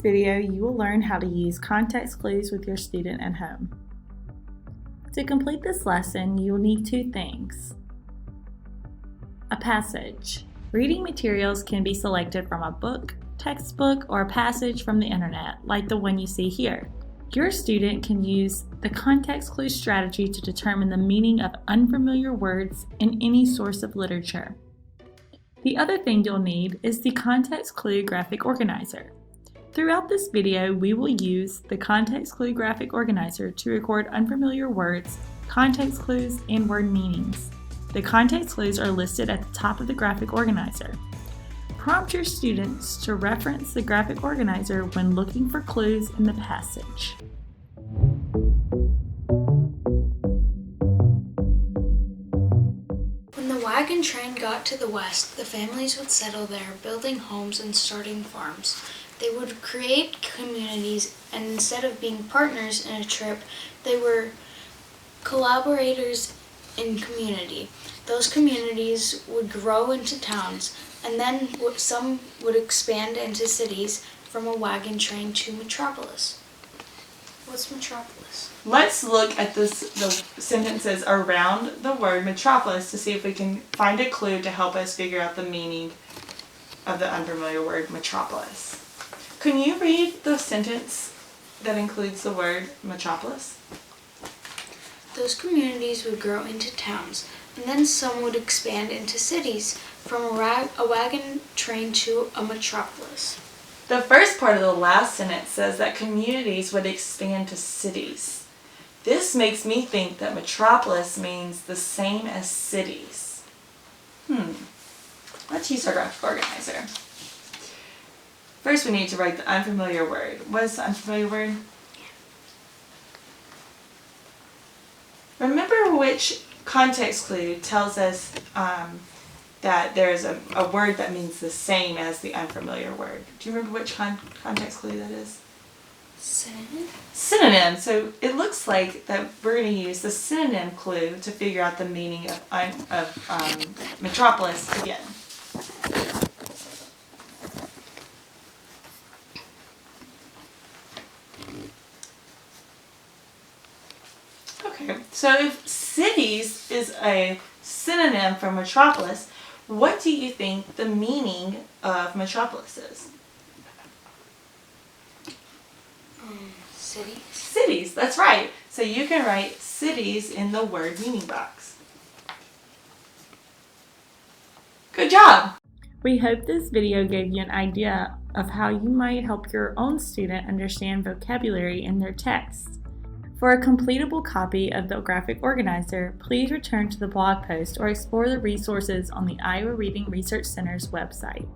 video, you will learn how to use context clues with your student at home. To complete this lesson, you will need two things. A passage. Reading materials can be selected from a book, textbook, or a passage from the internet, like the one you see here. Your student can use the context clue strategy to determine the meaning of unfamiliar words in any source of literature. The other thing you'll need is the context clue graphic organizer. Throughout this video, we will use the context clue graphic organizer to record unfamiliar words, context clues, and word meanings. The context clues are listed at the top of the graphic organizer. Prompt your students to reference the graphic organizer when looking for clues in the passage. When the wagon train got to the west, the families would settle there, building homes and starting farms. They would create communities, and instead of being partners in a trip, they were collaborators in community. Those communities would grow into towns, and then some would expand into cities from a wagon train to metropolis. What's metropolis? Let's look at the sentences around the word metropolis to see if we can find a clue to help us figure out the meaning of the unfamiliar word metropolis. Can you read the sentence that includes the word metropolis? Those communities would grow into towns, and then some would expand into cities from a wagon train to a metropolis. The first part of the last sentence says that communities would expand to cities. This makes me think that metropolis means the same as cities. Let's use our graphic organizer. First, we need to write the unfamiliar word. What is the unfamiliar word? Remember which context clue tells us that there's a word that means the same as the unfamiliar word. Do you remember which context clue that is? Synonym? Synonym. So it looks like that we're going to use the synonym clue to figure out the meaning of metropolis again. Okay, so if cities is a synonym for metropolis, what do you think the meaning of metropolis is? Cities. Cities, that's right. So you can write cities in the word meaning box. Good job! We hope this video gave you an idea of how you might help your own student understand vocabulary in their text. For a completable copy of the graphic organizer, please return to the blog post or explore the resources on the Iowa Reading Research Center's website.